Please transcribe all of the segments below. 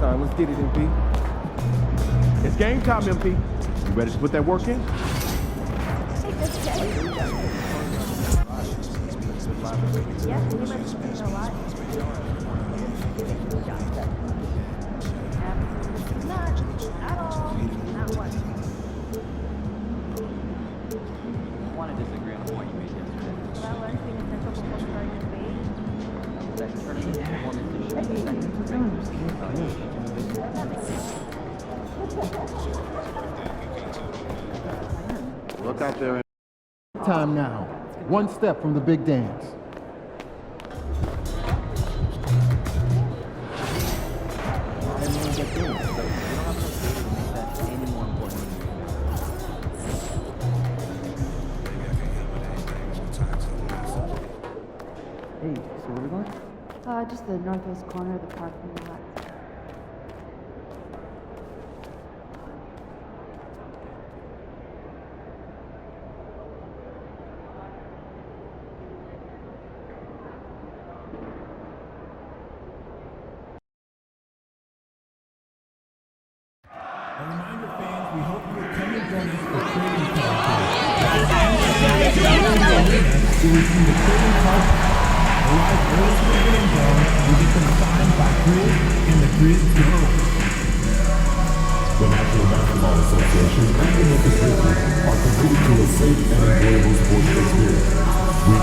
time. Let's get it, MP. It's game time, MP. You ready to put that work in? Look out there. Time now. One step from the big dance. Hey, so where are we going? Just the northwest corner of the parking lot. A reminder, fans, we hope you will come and join us for trading card today. We will see the trading card. Arrive early to the winning zone. We get them signed by Grizz and the Grizz Girls. The National Basketball Association and the Memphis Grizzlies are committed to a safe and enjoyable sports experience. We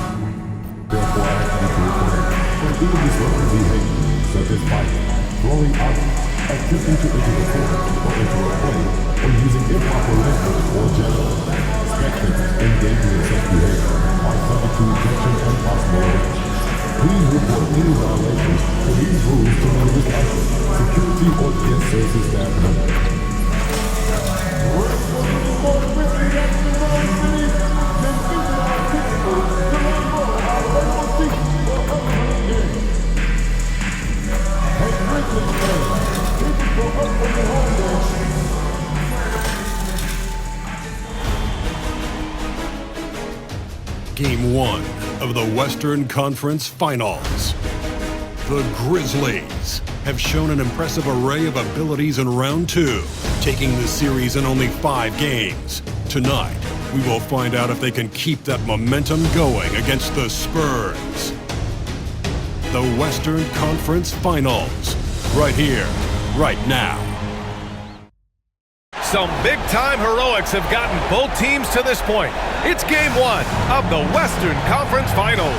therefore ask you to refrain from any disruptive behavior, such as fighting, throwing items, attempting to enter the court or enter a play, or using improper language or gestures. Spectators engaging in such behavior are subject to rejection and possible arrest. Please report any violations to these rules to Memphis License, security, or guest services staff members. Game 1 of the Western Conference Finals. The Grizzlies have shown an impressive array of abilities in round 2, taking the series in only 5 games. Tonight, we will find out if they can keep that momentum going against the Spurs. The Western Conference Finals, right here, right now. Some big-time heroics have gotten both teams to this point. It's Game 1 of the Western Conference Finals.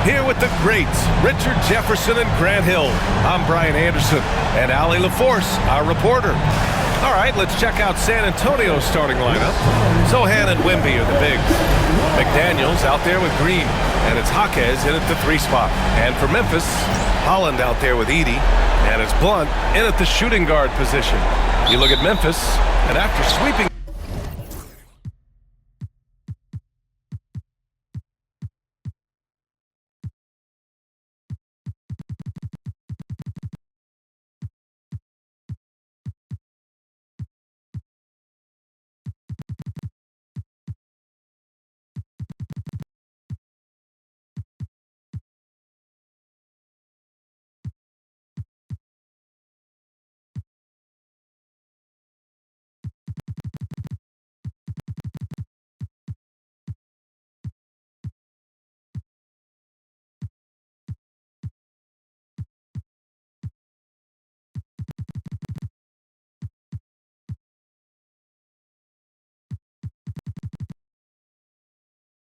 Here with the greats, Richard Jefferson and Grant Hill. I'm Brian Anderson, and Allie LaForce, our reporter. All right, let's check out San Antonio's starting lineup. Zohan and Wemby are the bigs. McDaniels out there with Green, and it's Jaquez in at the 3 spot. And for Memphis, Holland out there with Edey, and it's Blunt in at the shooting guard position. You look at Memphis, and after sweeping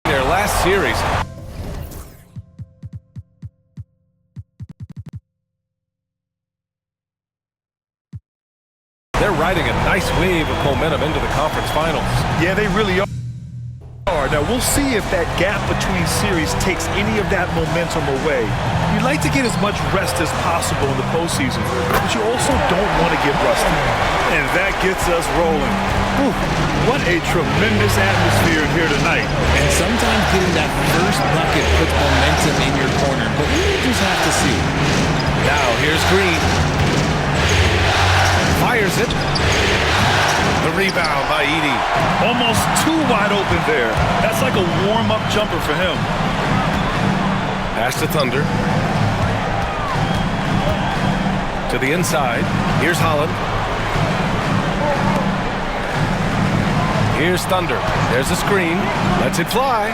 their last series. They're riding a nice wave of momentum into the conference finals. Yeah, they really are. Now, we'll see if that gap between series takes any of that momentum away. You'd like to get as much rest as possible in the postseason, but you also don't want to get rusty. And that gets us rolling. Whew, what a tremendous atmosphere here tonight. And sometimes getting that first bucket puts momentum in your corner, but we just have to see. Now, here's Green. Fires it. The rebound by Edey. Almost too wide open there. That's like a warm-up jumper for him. Pass to Thunder. To To the inside. Here's Holland. Here's Thunder. There's a screen. Lets it fly.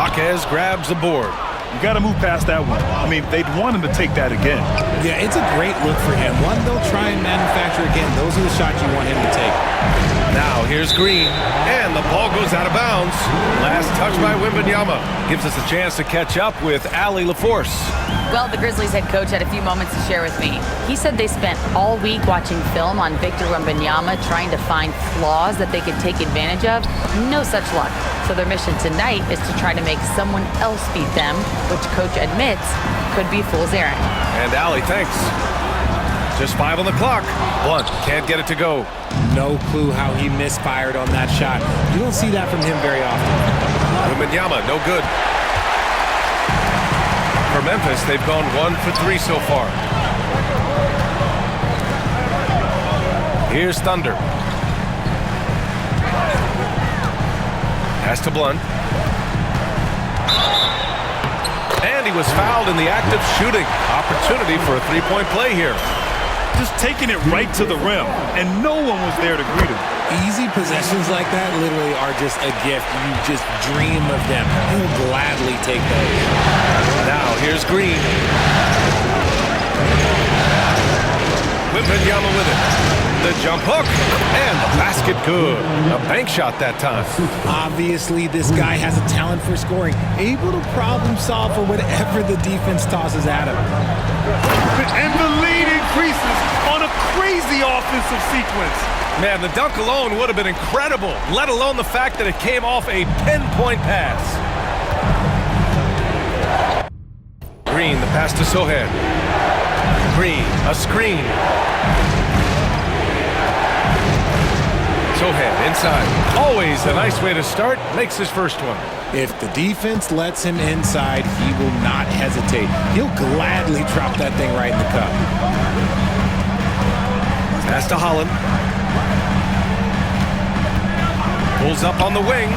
Jaquez grabs the board. You got to move past that one. I mean, they'd want him to take that again. Yeah, it's a great look for him. One they'll try and manufacture again. Those are the shots you want him to take. Now here's Green, and the ball goes out of bounds. Last touch by Wembanyama gives us a chance to catch up with Allie LaForce. Well, the Grizzlies head coach had a few moments to share with me. He said they spent all week watching film on Victor Wembanyama, trying to find flaws that they could take advantage of. No such luck. So their mission tonight is to try to make someone else beat them, which coach admits could be fool's errand. And Allie, thanks. Just 5 on the clock. Blunt can't get it to go. No clue how he misfired on that shot. You don't see that from him very often. Wembanyama, no good. For Memphis, they've gone 1 for 3 so far. Here's Thunder. Pass to Blunt. And he was fouled in the act of shooting. Opportunity for a three-point play here. Just taking it right to the rim, and no one was there to greet him. Easy possessions like that literally are just a gift. You just dream of them. He'll gladly take those. Now here's Green. Wembanyama with it. The jump hook, and the basket good. A bank shot that time. Obviously, this guy has a talent for scoring, able to problem solve for whatever the defense tosses at him. And the lead increases on a crazy offensive sequence. Man, the dunk alone would have been incredible, let alone the fact that it came off a pinpoint pass. Green, the pass to Sohan. Green, a screen. Sohan inside. Always a nice way to start. Makes his first one. If the defense lets him inside, he will not hesitate. He'll gladly drop that thing right in the cup. Pass to Holland. Pulls up on the wing.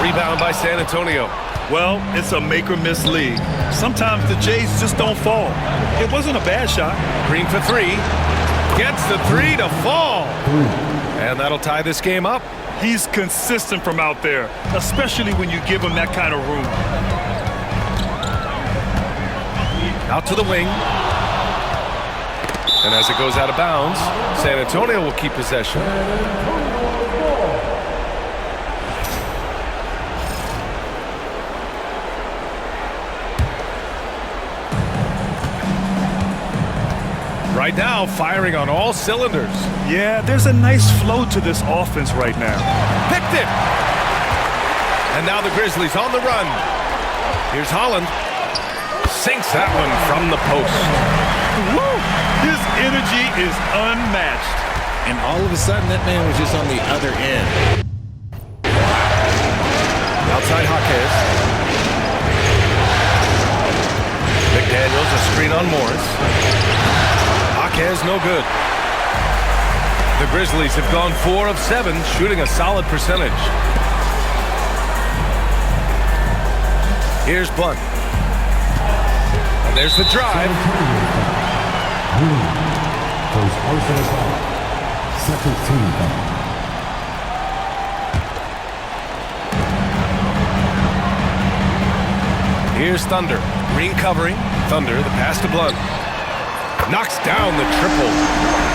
Rebound by San Antonio. Well, it's a make-or-miss league. Sometimes the Jays just don't fall. It wasn't a bad shot. Green for 3. Gets the 3 to fall. And that'll tie this game up. He's consistent from out there, especially when you give him that kind of room. Out to the wing. And as it goes out of bounds, San Antonio will keep possession. Right now, firing on all cylinders. Yeah, there's a nice flow to this offense right now. Picked it! And now the Grizzlies on the run. Here's Holland. Sinks that one from the post. Woo! His energy is unmatched. And all of a sudden, that man was just on the other end. Outside Jaquez. McDaniels, a screen on Morris. Jaquez, no good. The Grizzlies have gone 4 of 7, shooting a solid percentage. Here's Blunt. And there's the drive. Goes Arsenal out. Second team foul. Here's Thunder. Green covering. Thunder, the pass to Blunt. Knocks down the triple.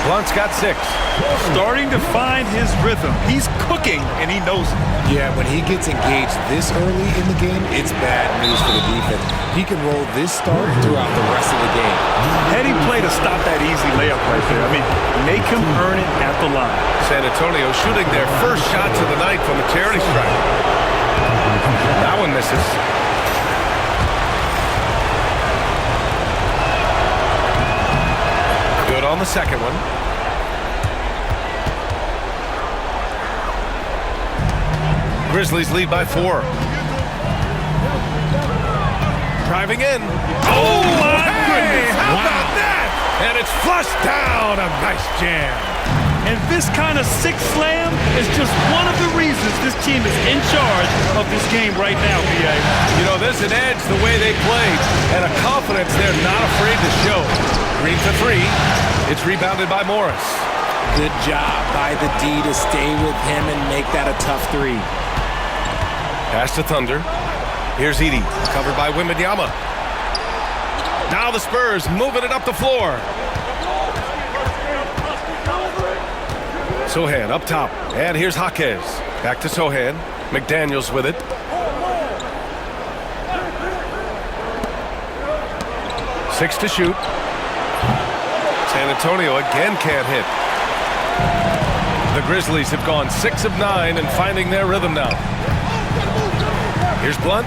Blunt's got 6. Starting to find his rhythm. He's cooking, and he knows it. Yeah, when he gets engaged this early in the game, it's bad news for the defense. He can roll this start throughout the rest of the game. Heady play to stop that easy layup right there. I mean, make him earn it at the line. San Antonio shooting their first shots of the night from a charity stripe. That one misses. Good on the second one. Grizzlies lead by 4. Driving in. Oh, my goodness. How about that? And it's flushed down. A nice jam. And this kind of six slam is just one of the reasons this team is in charge of this game right now, B.A. You know, there's an edge the way they played and a confidence they're not afraid to show. Green for three. It's rebounded by Morris. Good job by the D to stay with him and make that a tough three. Pass to Thunder. Here's Edey, covered by Wembanyama. Now the Spurs moving it up the floor. Sochan up top. And here's Jaquez. Back to Sochan. McDaniels with it. Six to shoot. San Antonio again can't hit. The Grizzlies have gone 6 of 9 and finding their rhythm now. Here's Blunt.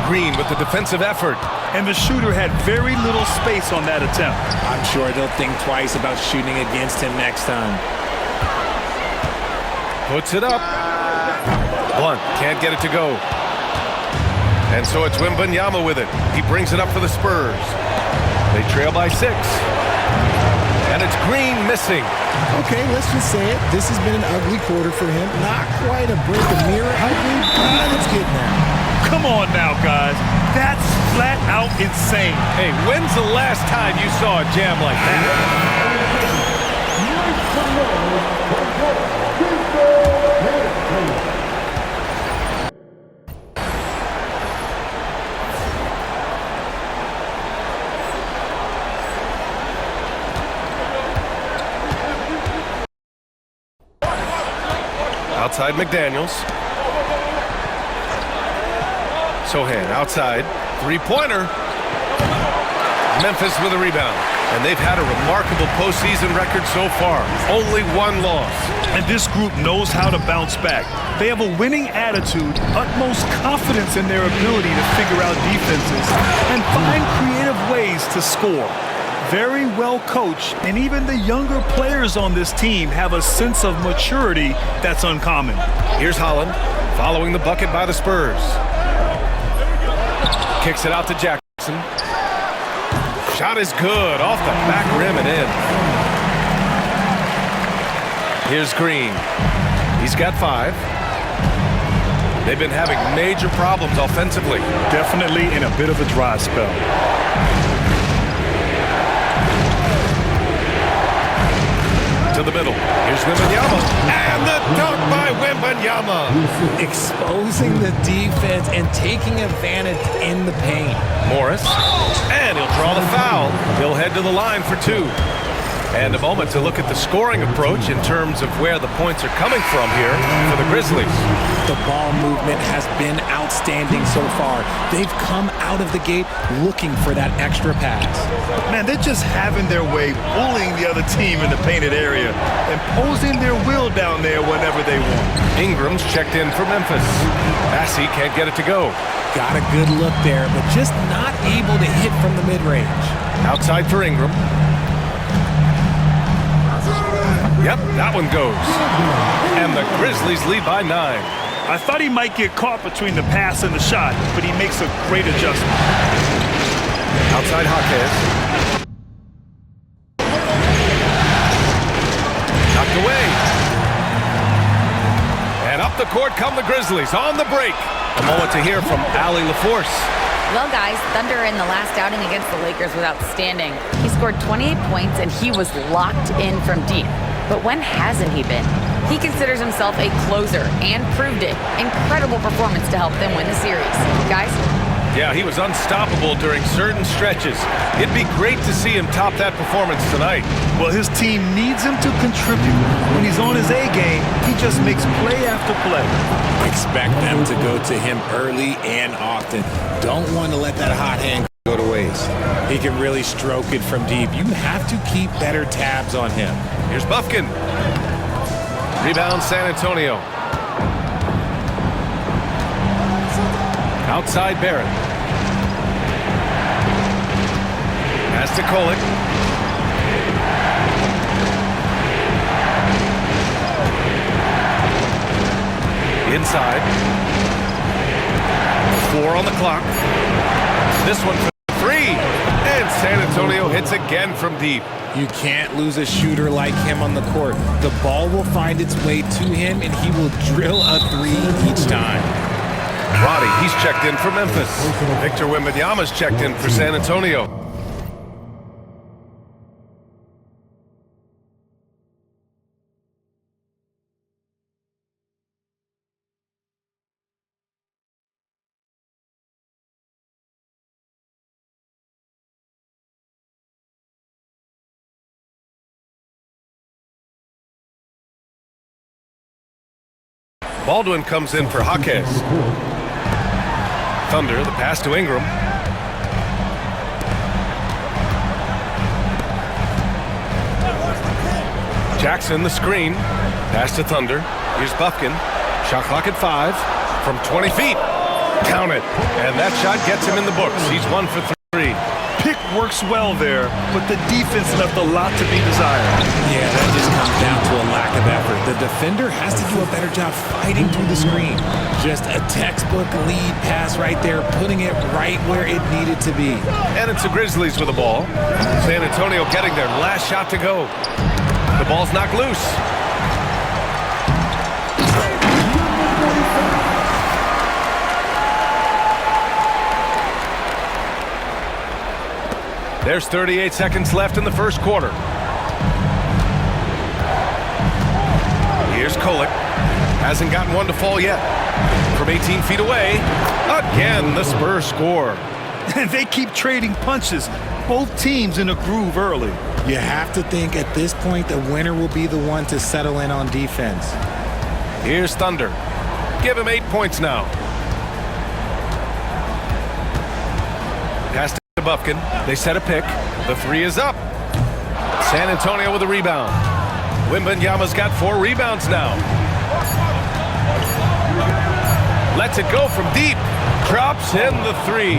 Green with the defensive effort. And the shooter had very little space on that attempt. I'm sure they'll think twice about shooting against him next time. Puts it up. Blunt can't get it to go. And so it's Wembanyama with it. He brings it up for the Spurs. They trail by 6. And it's Green missing. Okay, let's just say it. This has been an ugly quarter for him. Not quite a break of mirror ugly, but it's good now. Come on now, guys. That's flat out insane. Hey, when's the last time you saw a jam like that? Outside McDaniels. Sochan outside. Three-pointer. Memphis with a rebound. And they've had a remarkable postseason record so far. Only one loss. And this group knows how to bounce back. They have a winning attitude, utmost confidence in their ability to figure out defenses, and find creative ways to score. Very well coached, and even the younger players on this team have a sense of maturity that's uncommon. Here's Holland, following the bucket by the Spurs. Kicks it out to Jackson. Shot is good, off the back rim and in. Here's Green. He's got 5. They've been having major problems offensively. Definitely in a bit of a dry spell. To the middle. Here's Wembanyama. And the dunk by Wembanyama. Exposing the defense and taking advantage in the paint. Morris. And he'll draw the foul. He'll head to the line for 2. And a moment to look at the scoring approach in terms of where the points are coming from here for the Grizzlies. The ball movement has been outstanding so far. They've come out of the gate looking for that extra pass. Man, they're just having their way, bullying the other team in the painted area, imposing their will down there whenever they want. Ingram's checked in for Memphis. Massey can't get it to go. Got a good look there, but just not able to hit from the mid-range. Outside for Ingram. Yep, that one goes. And the Grizzlies lead by 9. I thought he might get caught between the pass and the shot, but he makes a great adjustment. Outside Jaquez. Knocked away. And up the court come the Grizzlies on the break. A moment to hear from Allie LaForce. Well, guys, Thunder in the last outing against the Lakers was outstanding. He scored 28 points, and he was locked in from deep. But when hasn't he been? He considers himself a closer and proved it. Incredible performance to help them win the series. Guys? Yeah, he was unstoppable during certain stretches. It'd be great to see him top that performance tonight. Well, his team needs him to contribute. When he's on his A game, he just makes play after play. Expect them to go to him early and often. Don't want to let that hot hand go to waste. He can really stroke it from deep. You have to keep better tabs on him. Here's Bufkin. Rebound San Antonio. Outside Barrett. Pass to Kolek. Inside. 4 on the clock. This one for 3. And San Antonio hits again from deep. You can't lose a shooter like him on the court. The ball will find its way to him, and he will drill a 3 each time. Roddy, he's checked in for Memphis. Victor Wembanyama's checked in for San Antonio. Baldwin comes in for Jaquez. Thunder, the pass to Ingram. Jackson, the screen. Pass to Thunder. Here's Bufkin. Shot clock at 5 from 20 feet. Count it. And that shot gets him in the books. He's 1 for 3. Pick works well there, but the defense left a lot to be desired. Yeah, that just comes down to a lack of effort. The defender has to do a better job fighting through the screen. Just a textbook lead pass right there, putting it right where it needed to be. And it's the Grizzlies with the ball. San Antonio getting their last shot to go. The ball's knocked loose. There's 38 seconds left in the first quarter. Here's Kolek. Hasn't gotten one to fall yet. From 18 feet away, again the Spurs score. And they keep trading punches. Both teams in a groove early. You have to think at this point the winner will be the one to settle in on defense. Here's Thunder. Give him 8 points now. Pass to Bufkin. They set a pick. The 3 is up. San Antonio with a rebound. Wembanyama's got 4 rebounds now. Lets it go from deep. Drops in the 3.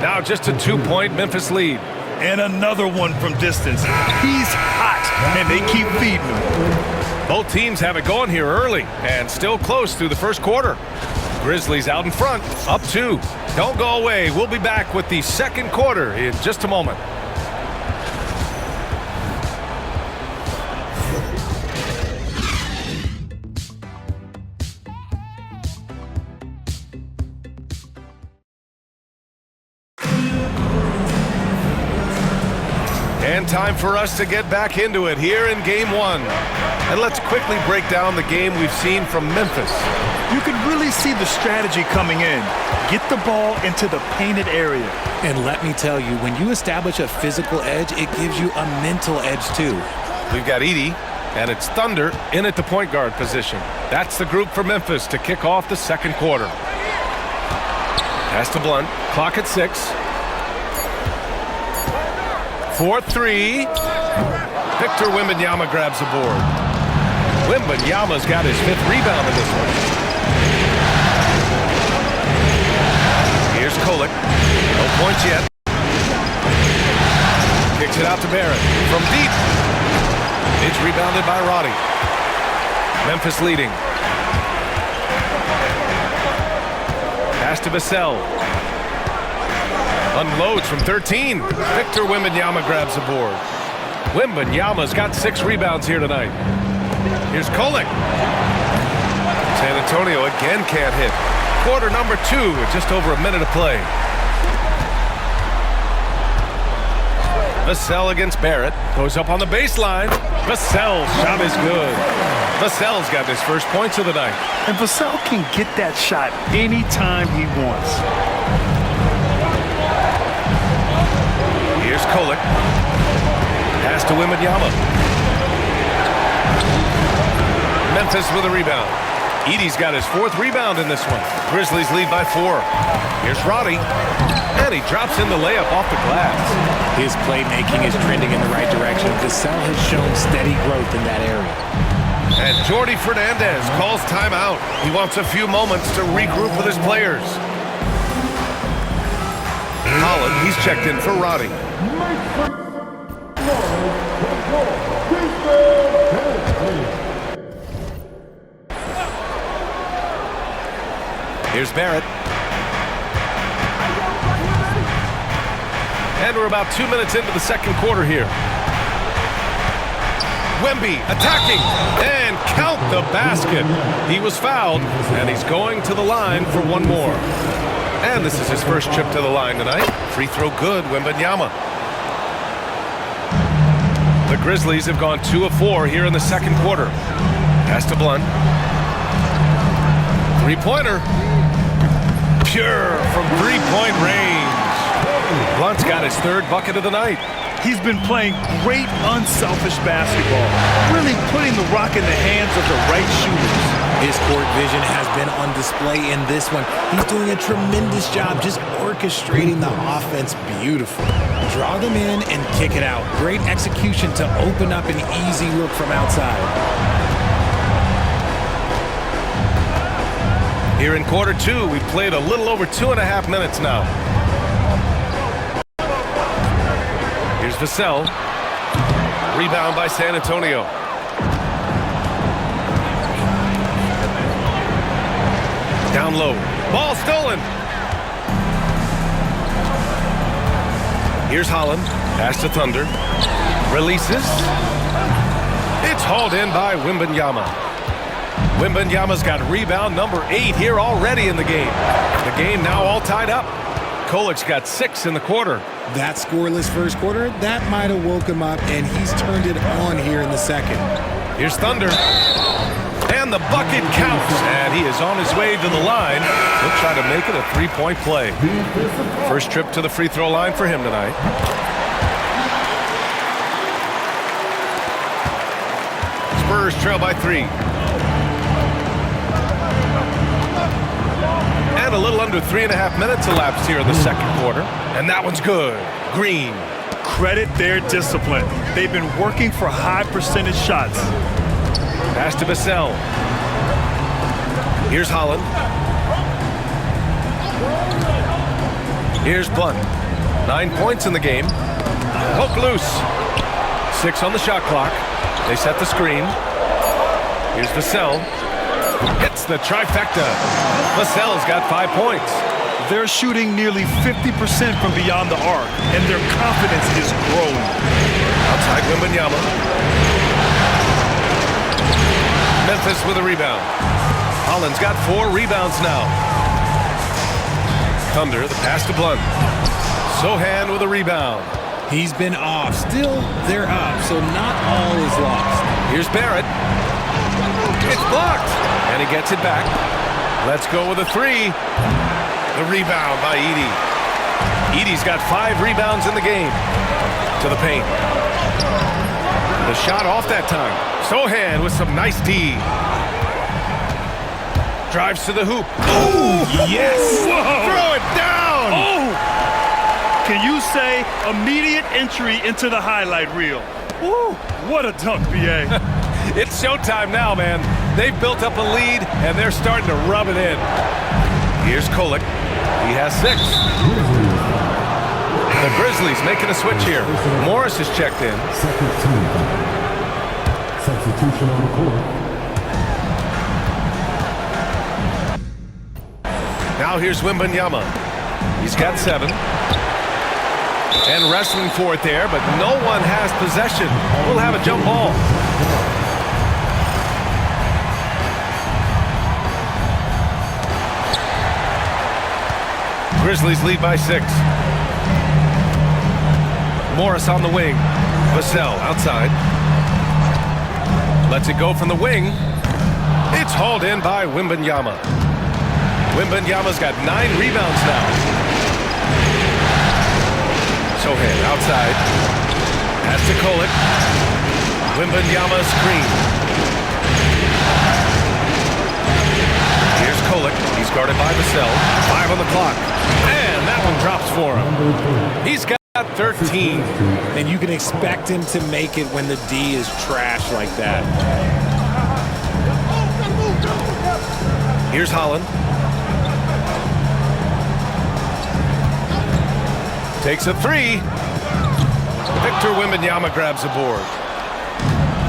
Now just a 2-point Memphis lead. And another one from distance. He's hot, and they keep feeding him. Both teams have it going here early and still close through the first quarter. Grizzlies out in front, up 2. Don't go away. We'll be back with the second quarter in just a moment. And time for us to get back into it here in Game 1. And let's quickly break down the game we've seen from Memphis. You can really see the strategy coming in. Get the ball into the painted area. And let me tell you, when you establish a physical edge, it gives you a mental edge too. We've got Edey, and it's Thunder in at the point guard position. That's the group for Memphis to kick off the second quarter. Pass to Blunt. Clock at 6. 4-3. Victor Wembanyama grabs the board. Wembanyama's got his 5th rebound in this one. Here's Kolek. No points yet. Kicks it out to Barrett. From deep. It's rebounded by Roddy. Memphis leading. Pass to Vassell. Unloads from 13. Victor Wembanyama grabs the board. Wembanyama's got 6 rebounds here tonight. Here's Kolek. San Antonio again can't hit. Quarter number 2 with just over a minute to play. Vassell against Barrett. Goes up on the baseline. Vassell's shot is good. Vassell's got his first points of the night. And Vassell can get that shot anytime he wants. Here's Kolek. Pass to Wembanyama. Memphis with a rebound. Edey's got his 4th rebound in this one. Grizzlies lead by 4. Here's Roddy. And he drops in the layup off the glass. His playmaking is trending in the right direction. Vassell has shown steady growth in that area. And Jordi Fernandez calls timeout. He wants a few moments to regroup with his players. Holland, he's checked in for Roddy. Here's Barrett. And we're about 2 minutes into the second quarter here. Wemby attacking and count the basket. He was fouled and he's going to the line for one more. And this is his first trip to the line tonight. Free throw good, Wembanyama. The Grizzlies have gone 2 of 4 here in the second quarter. Pass to Blunt. 3-pointer. Pure from 3-point range. Blunt's got his 3rd bucket of the night. He's been playing great, unselfish basketball, really putting the rock in the hands of the right shooters. His court vision has been on display in this one. He's doing a tremendous job just orchestrating the offense beautifully. Draw them in and kick it out. Great execution to open up an easy look from outside. Here in quarter two, we've played a little over 2.5 minutes now. Here's Vassell. Rebound by San Antonio. Down low. Ball stolen. Here's Holland. Pass to Thunder. Releases. It's hauled in by Wembanyama. Wembanyama's got rebound number 8 here already in the game. The game now all tied up. Kolic's got 6 in the quarter. That scoreless first quarter, that might have woke him up, and he's turned it on here in the second. Here's Thunder. And the bucket counts, and he is on his way to the line. He'll try to make it a three-point play. First trip to the free throw line for him tonight. Spurs trail by 3. And a little under 3.5 minutes elapsed here in the second quarter. And that one's good. Green. Credit their discipline. They've been working for high percentage shots. Pass to Vassell. Here's Holland. Here's Blunt. 9 points in the game. Poke loose. 6 on the shot clock. They set the screen. Here's Vassell. Hits the trifecta. Vassell's got 5 points. They're shooting nearly 50% from beyond the arc, and their confidence is growing. Outside Wembanyama. Memphis with a rebound. Holland's got 4 rebounds now. Thunder, the pass to Blunt. Sohan with a rebound. He's been off. Still, they're up, so not all is lost. Here's Barrett. It's blocked, and he gets it back. Let's go with a 3. The rebound by Edey. Edey's got 5 rebounds in the game. To the paint. The shot off that time. Sohan with some nice D. Drives to the hoop. Oh, yes! Whoa. Throw it down! Oh! Can you say immediate entry into the highlight reel? Woo! What a dunk, B.A. It's showtime now, man. They've built up a lead, and they're starting to rub it in. Here's Kolick. He has 6. The Grizzlies making a switch here. Morris is checked in. Second team. Substitution on the court. Now here's Wembanyama. He's got 7. And wrestling for it there, but no one has possession. We'll have a jump ball. Grizzlies lead by 6. Morris on the wing. Vassell outside. Lets it go from the wing. It's hauled in by Wembanyama. Wembanyama's got 9 rebounds now. Sohan outside. Pass to Kolick. Wembanyama screen. Here's Kolick. He's guarded by Vassell. 5 on the clock. And that one drops for him. He's got 13. And you can expect him to make it when the D is trash like that. Here's Holland. Takes a 3. Victor Wembanyama grabs the board.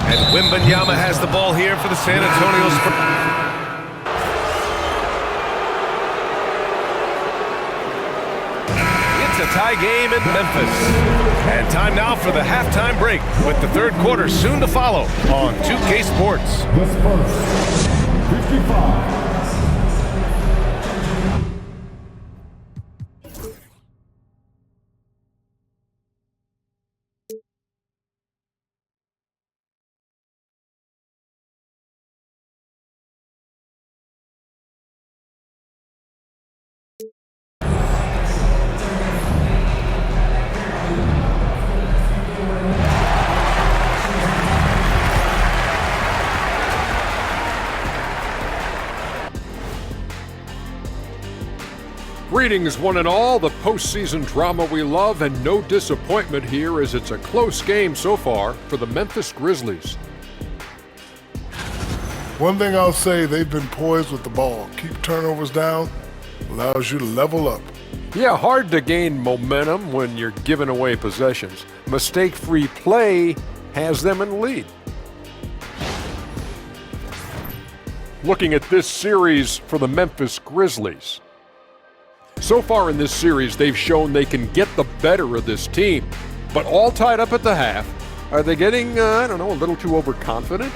And Wembanyama has the ball here for the San Antonio Spurs. It's a tie game in Memphis. And time now for the halftime break with the third quarter soon to follow on 2K Sports. The Spurs, 55. Greetings, one and all. The postseason drama we love, and no disappointment here as it's a close game so far for the Memphis Grizzlies. One thing I'll say, they've been poised with the ball. Keep turnovers down, allows you to level up. Yeah, hard to gain momentum when you're giving away possessions. Mistake-free play has them in the lead. Looking at this series for the Memphis Grizzlies. So far in this series, they've shown they can get the better of this team, but all tied up at the half. Are they getting, a little too overconfident?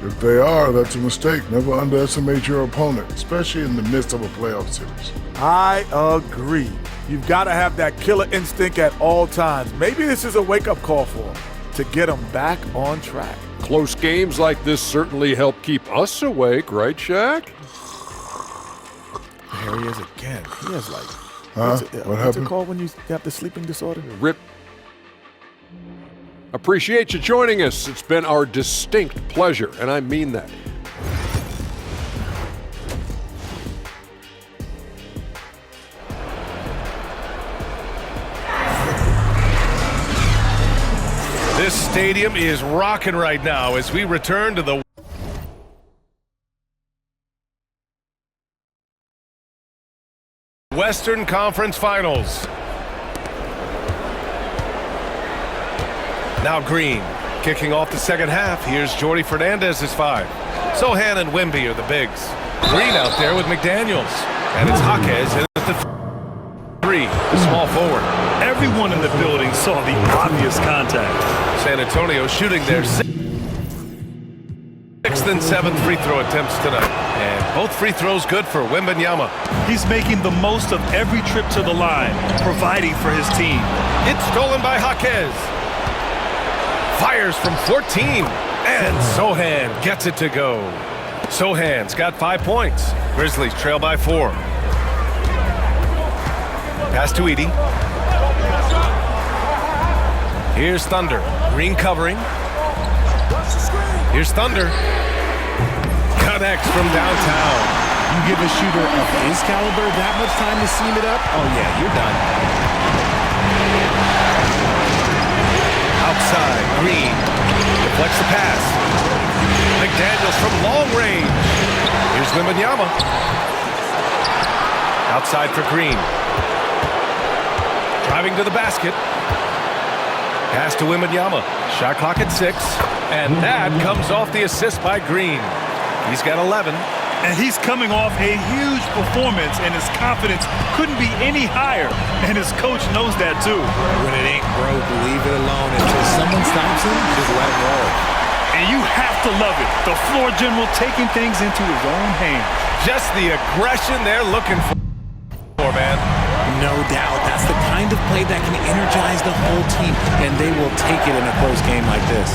If they are, that's a mistake. Never underestimate your opponent, especially in the midst of a playoff series. I agree. You've got to have that killer instinct at all times. Maybe this is a wake-up call for them to get them back on track. Close games like this certainly help keep us awake, right, Shaq? There he is again. He has What what's happened? it called when you have the sleeping disorder? Rip. Appreciate you joining us. It's been our distinct pleasure, and I mean that. This stadium is rocking right now as we return to the Western Conference Finals. Now Green, kicking off the second half. Here's Jordi Fernandez's 5. Sohan and Wemby are the bigs. Green out there with McDaniels. And it's Jaquez in at the 3, the small forward. Everyone in the building saw the obvious contact. San Antonio shooting their 6th and 7th free throw attempts tonight. And both free throws good for Wembanyama. He's making the most of every trip to the line, providing for his team. It's stolen by Jaquez. Fires from 14. And Sohan gets it to go. Sohan's got 5 points. Grizzlies trail by 4. Pass to Edey. Here's Thunder. Green covering. Here's Thunder. Connects from downtown. You give a shooter of his caliber that much time to seam it up? Oh, yeah, you're done. Outside, Green. Deflects the pass. McDaniels from long range. Here's Wembanyama. Outside for Green. Driving to the basket. Pass to Wembanyama. Shot clock at 6. And that comes off the assist by Green. He's got 11. And he's coming off a huge performance, and his confidence couldn't be any higher. And his coach knows that too. When it ain't broke, leave it alone. Until someone stops him, just let him roll. And you have to love it. The floor general taking things into his own hands. Just the aggression they're looking for, man. No doubt. That's the kind of play that can energize the whole team, and they will take it in a close game like this.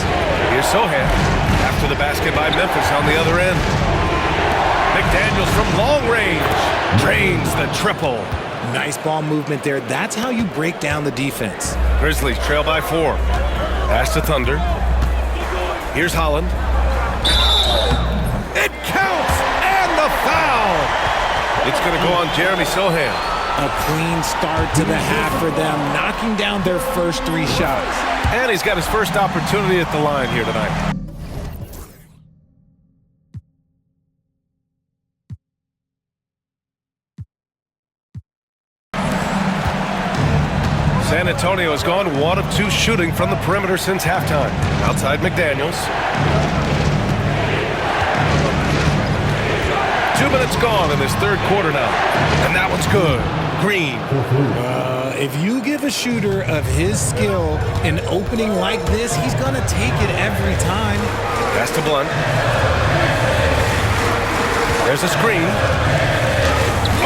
Here's Sohan. After the basket by Memphis on the other end. McDaniels from long range. Drains the triple. Nice ball movement there. That's how you break down the defense. Grizzlies trail by 4. Pass to Thunder. Here's Holland. It counts! And the foul! It's going to go on Jeremy Sohan. A clean start to the half for them, knocking down their first 3 shots. And he's got his first opportunity at the line here tonight. San Antonio has gone 1 of 2 shooting from the perimeter since halftime. Outside McDaniels. 2 minutes gone in this third quarter now. And that one's good. Green. If you give a shooter of his skill an opening like this, he's going to take it every time. Pass to Blunt. There's a screen.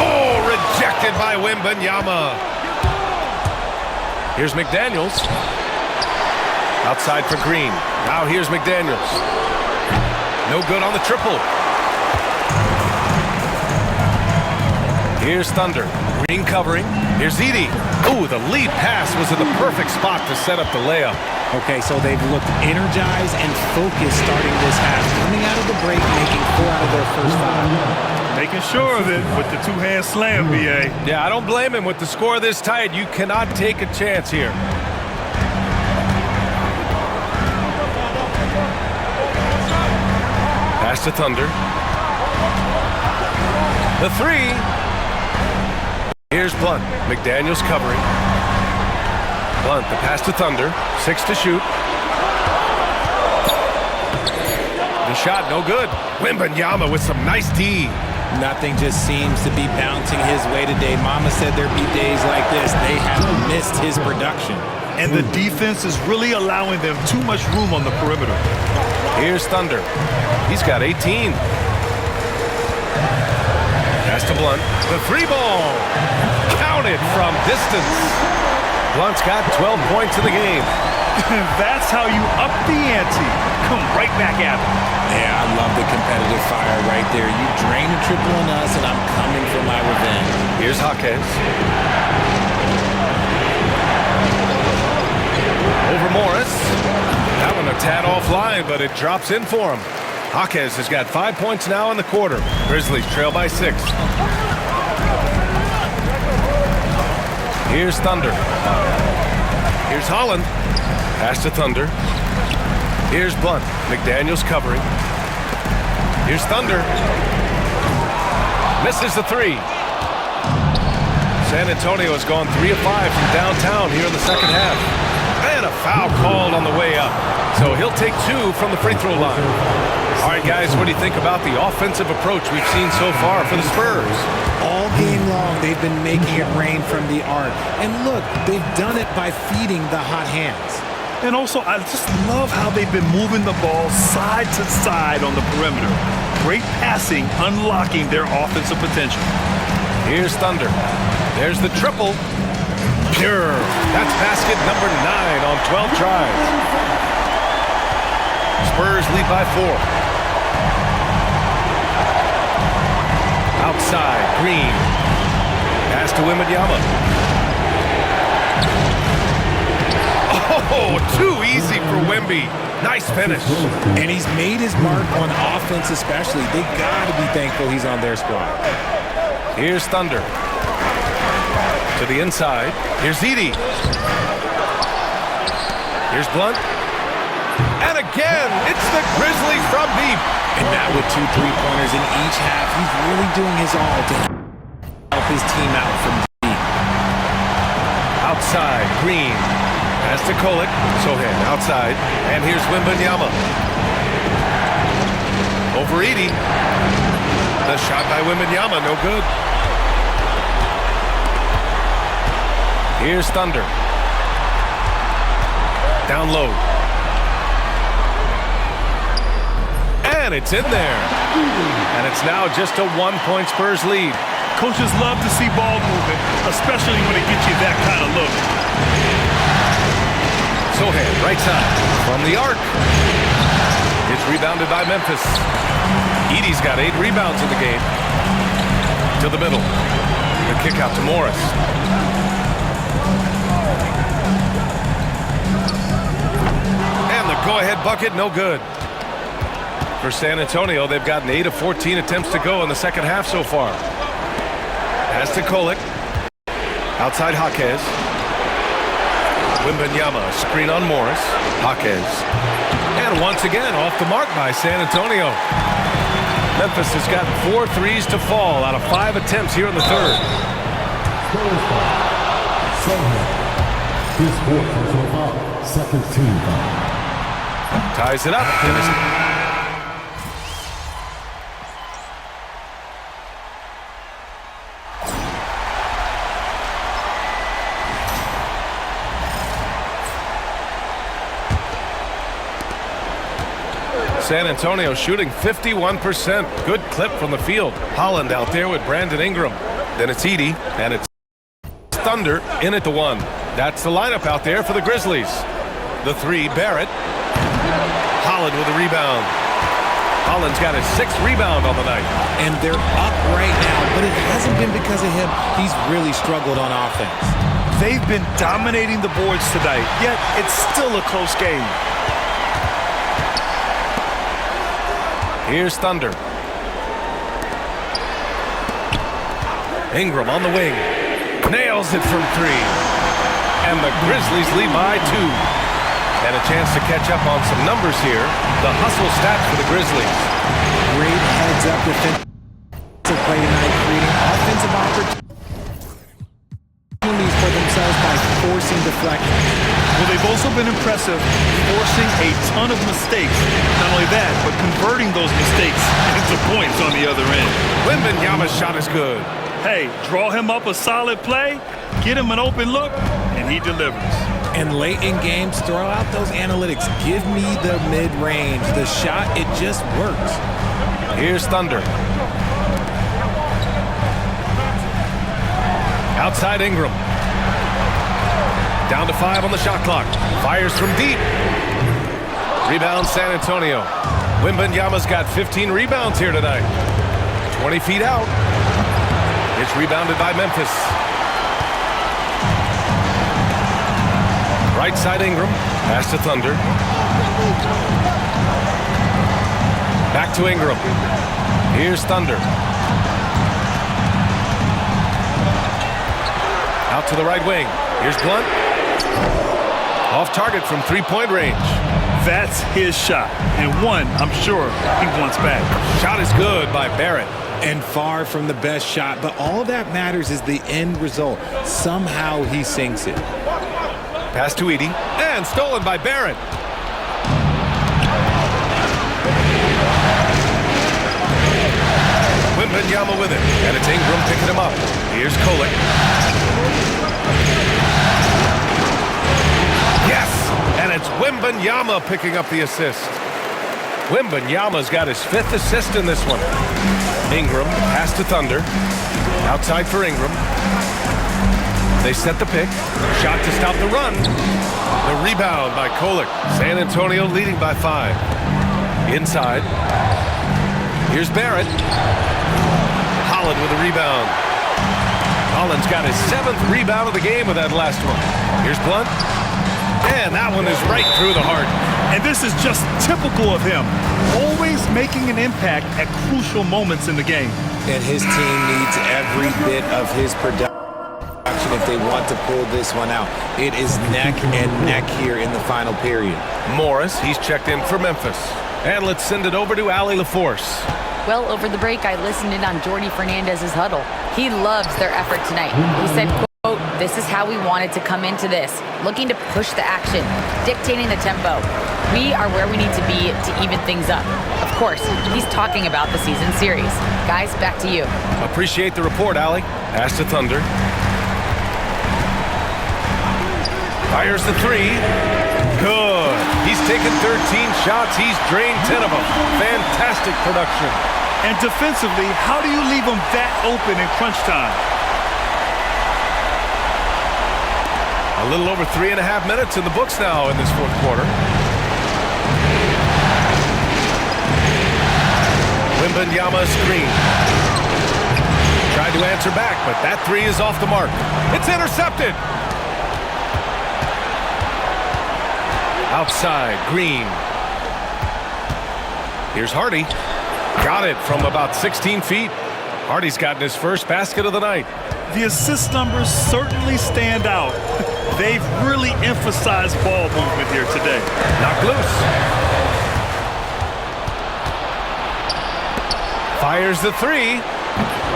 Oh, rejected by Wembanyama. Here's McDaniels. Outside for Green. Now here's McDaniels. No good on the triple. Here's Thunder. Green covering. Here's Edey. Ooh, the lead pass was in the perfect spot to set up the layup. Okay, so they've looked energized and focused starting this half. Coming out of the break, making 4 out of their first 5. Making making sure of it with the two-hand slam, B.A. Yeah, I don't blame him. With the score this tight, you cannot take a chance here. Pass to Thunder. The three. Here's Blunt. McDaniels covering. Blunt, the pass to Thunder. 6 to shoot. The shot, no good. Wembanyama with some nice D. Nothing just seems to be bouncing his way today. Mama said there'd be days like this. They have missed his production. And the defense is really allowing them too much room on the perimeter. Here's Thunder. He's got 18. Pass to Blunt. The three ball. Counted from distance. Blunt's got 12 points in the game. That's how you up the ante. Come right back at it. Yeah, I love the competitive fire right there. You drain a triple on us, and I'm coming for my revenge. Here's Jaquez. Over Morris. That one a tad offline, but it drops in for him. Jaquez has got 5 points now in the quarter. Grizzlies trail by 6. Here's Thunder. Here's Holland. Pass to Thunder. Here's Blunt. McDaniels covering. Here's Thunder. Misses the three. San Antonio has gone 3 of 5 from downtown here in the second half. And a foul called on the way up. So he'll take 2 from the free throw line. All right, guys, what do you think about the offensive approach we've seen so far for the Spurs? All game long, they've been making it rain from the arc. And look, they've done it by feeding the hot hands. And also, I just love how they've been moving the ball side to side on the perimeter. Great passing, unlocking their offensive potential. Here's Thunder. There's the triple. Pure. That's basket number 9 on 12 tries. Spurs lead by 4. Outside, Green. Pass to Wembanyama. Oh, too easy for Wemby. Nice finish. And he's made his mark on offense especially. They got to be thankful he's on their squad. Here's Thunder. To the inside. Here's Edey. Here's Blunt. And again, it's the Grizzlies from deep. And now with 2 3-pointers in each half, he's really doing his all to help his team out from deep. Outside, Green. Pass to Kolek. Sohan outside. And here's Wembanyama. Over Edey. The shot by Wembanyama, no good. Here's Thunder. Down low. And it's in there. And it's now just a 1-point Spurs lead. Coaches love to see ball movement, especially when it gets you that kind of look. Sohan, right side, from the arc. It's rebounded by Memphis. Edey's got 8 rebounds in the game. To the middle. The kick out to Morris. And the go-ahead bucket, no good. For San Antonio, they've gotten 8 of 14 attempts to go in the second half so far. Pass to Kolek. Outside Jaquez. Wembanyama, screen on Morris. Jaquez. And once again, off the mark by San Antonio. Memphis has got 4 threes to fall out of 5 attempts here in the third. His 4th personal foul, second team foul. Ties it up. San Antonio shooting 51%. Good clip from the field. Holland out there with Brandon Ingram. Then it's Edey, and it's Thunder in at the 1. That's the lineup out there for the Grizzlies. The 3, Barrett. Holland with a rebound. Holland's got his 6th rebound on the night. And they're up right now, but it hasn't been because of him. He's really struggled on offense. They've been dominating the boards tonight, yet it's still a close game. Here's Thunder. Ingram on the wing. Nails it from 3. And the Grizzlies lead by 2. And a chance to catch up on some numbers here. The hustle stats for the Grizzlies. Great heads-up defensive play tonight, creating offensive opportunities for themselves by forcing deflections. Well, they've also been impressive, forcing a ton of mistakes. Not only that, but converting those mistakes into points on the other end. Wembanyama's shot is good. Hey, draw him up a solid play, get him an open look, and he delivers. And late in games, throw out those analytics. Give me the mid-range. The shot, it just works. Here's Thunder. Outside Ingram. Down to 5 on the shot clock. Fires from deep. Rebound San Antonio. Wembanyama's got 15 rebounds here tonight. 20 feet out. It's rebounded by Memphis. Right side Ingram. Pass to Thunder. Back to Ingram. Here's Thunder. Out to the right wing. Here's Blunt. Off target from 3-point range. That's his shot, and one I'm sure he wants back. Shot is good by Barrett. And far from the best shot, but all that matters is the end result. Somehow he sinks it. Pass to Edey, and stolen by Barrett. Wembanyama with it, and it's Ingram picking him up. Here's Kolek. Yes, and it's Wembanyama picking up the assist. Wembanyama's got his 5th assist in this one. Ingram, pass to Thunder. Outside for Ingram. They set the pick. Shot to stop the run. The rebound by Kolek. San Antonio leading by 5. Inside. Here's Barrett. Holland with a rebound. Holland's got his 7th rebound of the game with that last one. Here's Blunt. And that one is right through the heart. And this is just typical of him. Always making an impact at crucial moments in the game. And his team needs every bit of his production if they want to pull this one out. It is neck and neck here in the final period. Morris, he's checked in for Memphis. And let's send it over to Allie LaForce. Well, over the break, I listened in on Jordi Fernandez's huddle. He loves their effort tonight. He said, quote, "This is how we wanted to come into this, looking to push the action, dictating the tempo. We are where we need to be to even things up." Of course, he's talking about the season series. Guys, back to you. Appreciate the report, Allie. Pass to Thunder. Fires the 3. Good. He's taken 13 shots. He's drained 10 of them. Fantastic production. And defensively, how do you leave them that open in crunch time? A little over 3.5 minutes in the books now in this 4th quarter. Wembanyama screen. Tried to answer back, but that 3 is off the mark. It's intercepted. Outside, Green. Here's Hardy. Got it from about 16 feet. Hardy's gotten his first basket of the night. The assist numbers certainly stand out. They've really emphasized ball movement here today. Knocked loose. Fires the 3.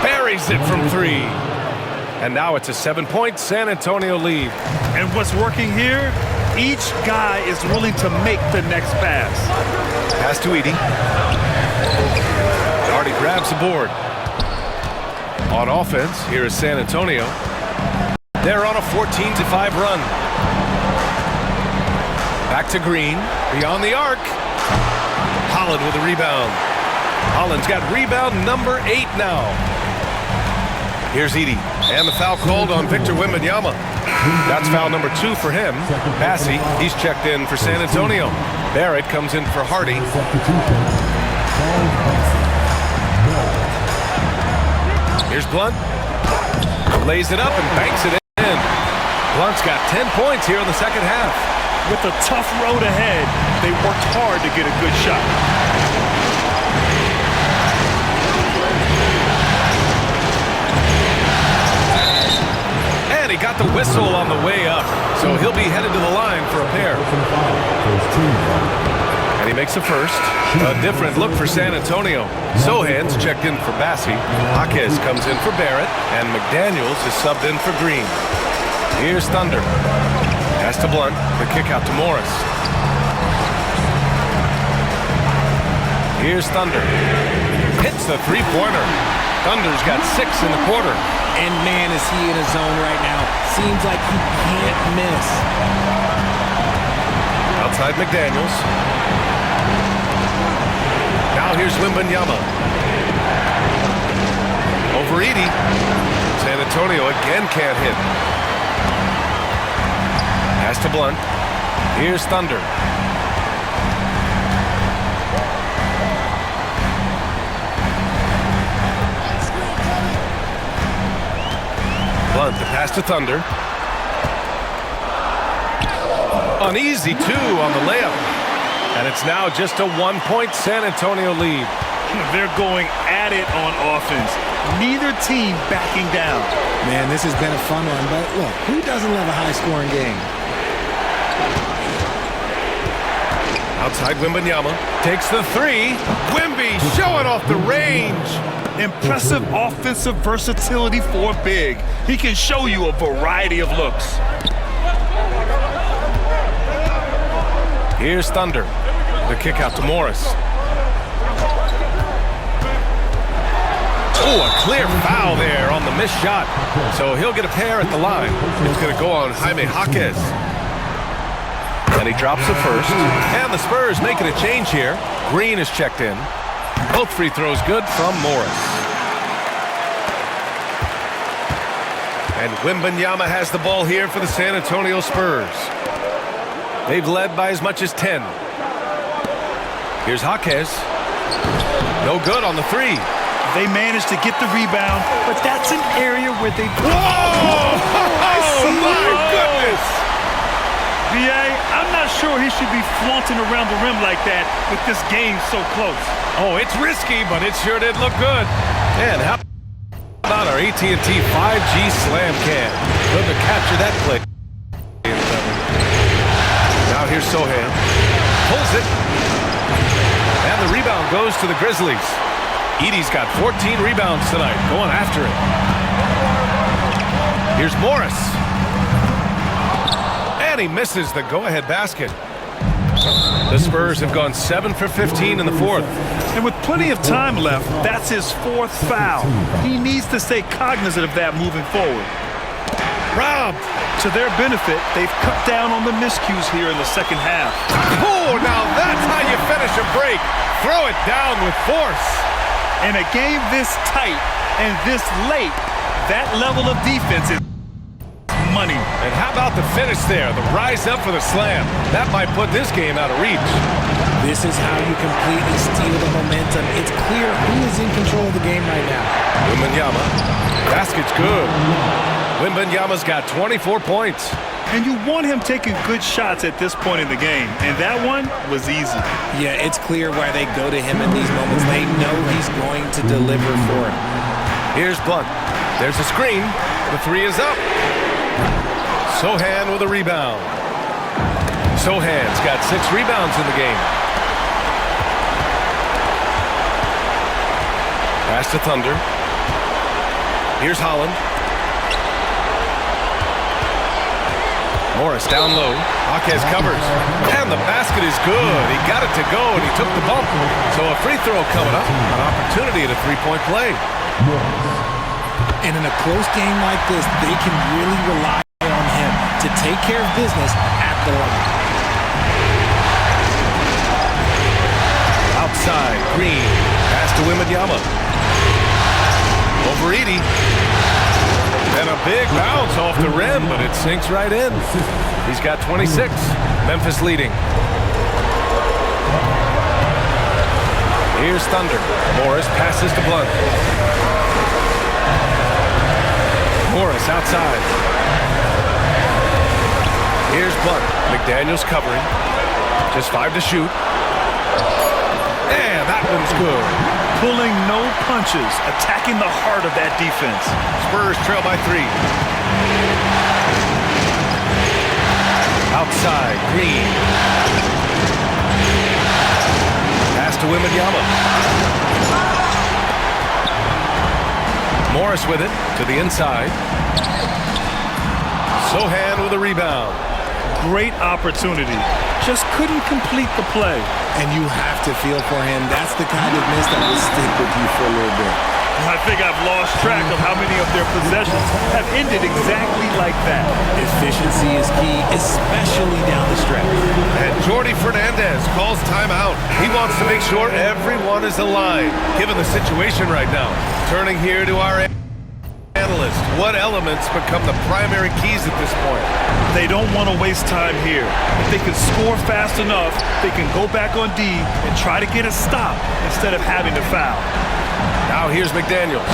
Buries it from 3. And now it's a 7-point San Antonio lead. And what's working here? Each guy is willing to make the next pass. Pass to Edey. Hardy grabs the board. On offense, here is San Antonio. They're on a 14-5 run. Back to Green. Beyond the arc. Holland with a rebound. Holland's got rebound number 8 now. Here's Edey. And the foul called on Victor Wembanyama. That's foul number 2 for him. Bassey, he's checked in for San Antonio. Barrett comes in for Hardy. Here's Blunt. Lays it up and banks it in. Blunt's got 10 points here in the second half. With a tough road ahead, they worked hard to get a good shot. whistle on the way up, so he'll be headed to the line for a pair. And he makes a first. A different look for San Antonio. Sohan's checked in for Bassi. Jaquez comes in for Barrett, and McDaniels is subbed in for Green. Here's Thunder. Pass to Blunt. The kick out to Morris. Here's Thunder. Hits the three-pointer. Thunder's got 6 in the quarter. And man, is he in a zone right now. Seems like he can't miss. Outside McDaniels. Now here's Wembanyama. Over Edey. San Antonio again can't hit. Pass to Blunt. Here's Thunder. Blunt, the pass to Thunder. An easy 2 on the layup. And it's now just a 1-point San Antonio lead. They're going at it on offense. Neither team backing down. Man, this has been a fun one, but look, who doesn't love a high-scoring game? Outside Wembanyama. Takes the 3. Wemby showing off the range. Impressive offensive versatility for big. He can show you a variety of looks. Here's Thunder. The kick out to Morris. Oh, a clear foul there on the missed shot. So he'll get a pair at the line. It's going to go on Jaime Jaquez. And he drops the first. And the Spurs making a change here. Green is checked in. Both free throws good from Morris. And Wembanyama has the ball here for the San Antonio Spurs. They've led by as much as 10. Here's Jaquez. No good on the 3. They managed to get the rebound, but that's an area where they... Whoa! Oh, my goodness! B.A., I'm not sure he should be flaunting around the rim like that with this game so close. Oh, it's risky, but it sure did look good. And how about our AT&T 5G Slam Cam? Good to capture that play. Now here's Sohan. Pulls it. And the rebound goes to the Grizzlies. Edey's got 14 rebounds tonight. Going after it. Here's Morris. And he misses the go-ahead basket. The Spurs have gone 7 for 15 in the fourth. And with plenty of time left, that's his 4th foul. He needs to stay cognizant of that moving forward. Robbed. To their benefit, they've cut down on the miscues here in the second half. Oh, now that's how you finish a break. Throw it down with force. In a game this tight and this late, that level of defense is money. And how about the finish there? The rise up for the slam. That might put this game out of reach. This is how you completely steal the momentum. It's clear who is in control of the game right now. Wembanyama. Basket's good. Wembanyama's got 24 points. And you want him taking good shots at this point in the game. And that one was easy. Yeah, it's clear why they go to him in these moments. They know he's going to deliver for him. Here's Blunt. There's a screen. The 3 is up. Sohan with a rebound. Sohan's got 6 rebounds in the game. Pass to Thunder. Here's Holland. Morris down low. Jaquez covers. And the basket is good. He got it to go, and he took the bump. So a free throw coming up. An opportunity at a three-point play. And in a close game like this, they can really rely on him to take care of business at the line. Outside, Green. Pass to Wembanyama. Over Edey. And a big bounce off the rim, but it sinks right in. He's got 26. Memphis leading. Here's Thunder. Morris passes to Blunt. Morris outside. Here's Blunt. McDaniels covering. Just 5 to shoot. And that one's good. Pulling no punches, attacking the heart of that defense. Spurs trail by 3. outside. Green. Pass to Wembanyama. Morris with it to the inside. Sochan with a rebound. Great opportunity. Just couldn't complete the play. And you have to feel for him. That's the kind of miss that will stick with you for a little bit. I think I've lost track of how many of their possessions have ended exactly like that. Efficiency is key, especially down the stretch. And Jordi Fernandez calls timeout. He wants to make sure everyone is aligned, given the situation right now. Turning here to our analyst. What elements become the primary keys at this point? They don't want to waste time here. If they can score fast enough, they can go back on D and try to get a stop instead of having to foul. Now here's McDaniels.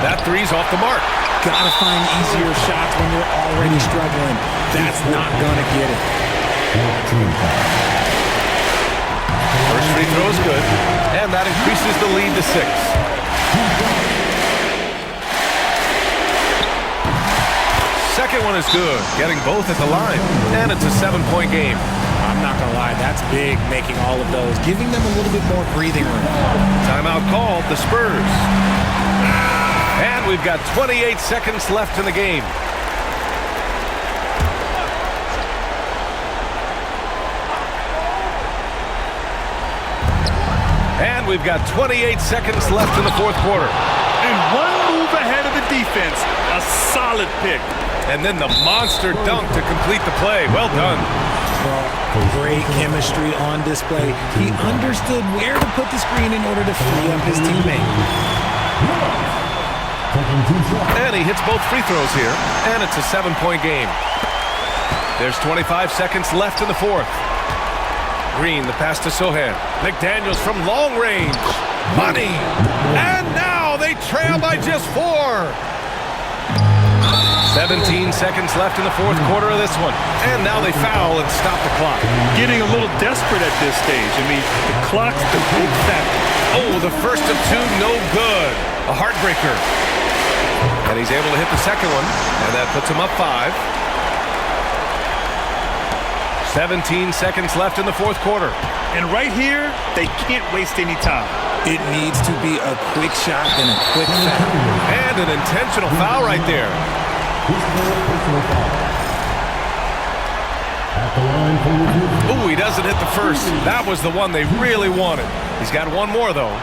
That three's off the mark. Gotta find easier shots when you're already struggling. That's not gonna get it. First free throw is good, and that increases the lead to 6. Second one is good, getting both at the line, and it's a 7-point game. I'm not gonna lie, that's big, making all of those, giving them a little bit more breathing room. Timeout called, the Spurs. And we've got 28 seconds left in the game. And we've got 28 seconds left in the fourth quarter. And one move ahead of the defense, a solid pick. And then the monster dunk to complete the play. Well done. Well, great chemistry on display. He understood where to put the screen in order to free up his teammate. And he hits both free throws here, and it's a 7-point game. There's 25 seconds left in the fourth. Green, the pass to Sochan. McDaniels from long range. Money. And now they trail by just 4. 17 seconds left in the fourth quarter of this one. And now they foul and stop the clock. Getting a little desperate at this stage. I mean, the clock's the big factor. Oh, the first of 2, no good. A heartbreaker. And he's able to hit the second one, and that puts him up 5. 17 seconds left in the fourth quarter. And right here, they can't waste any time. It needs to be a quick shot and a quick foul. And an intentional foul right there. Ooh, he doesn't hit the first. That was the one they really wanted. He's got one more, though.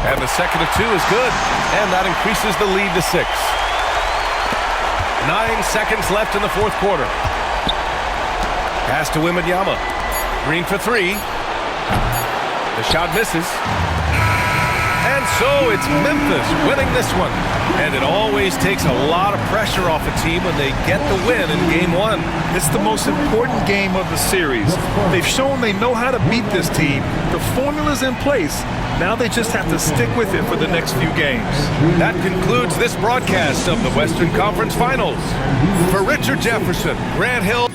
And the second of 2 is good. And that increases the lead to 6. 9 seconds left in the fourth quarter. Pass to Wembanyama. Green for 3. The shot misses. And so it's Memphis winning this one. And it always takes a lot of pressure off a team when they get the win in Game 1. It's the most important game of the series. They've shown they know how to beat this team. The formula's in place. Now they just have to stick with it for the next few games. That concludes this broadcast of the Western Conference Finals. For Richard Jefferson, Grant Hill.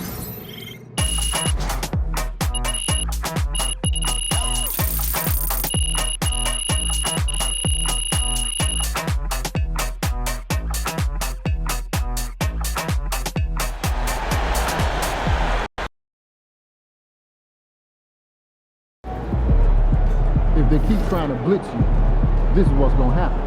If they keep trying to blitz you, this is what's going to happen.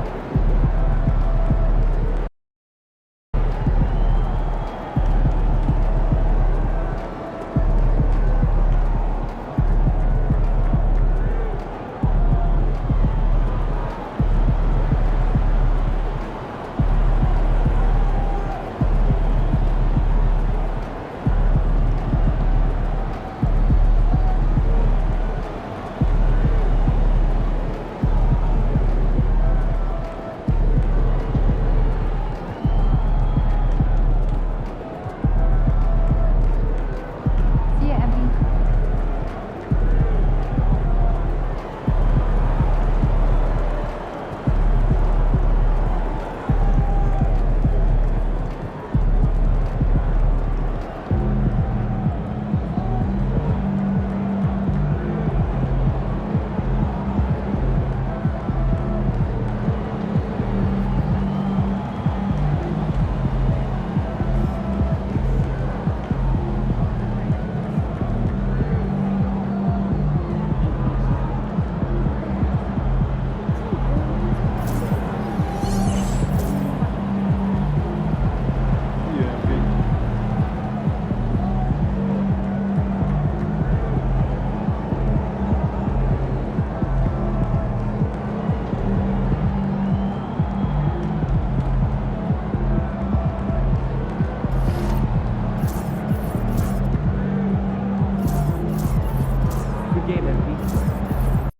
game, MP.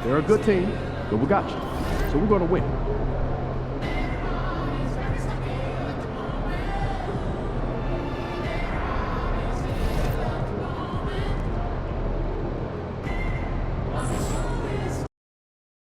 They're a good team, but we got you. So we're going to win.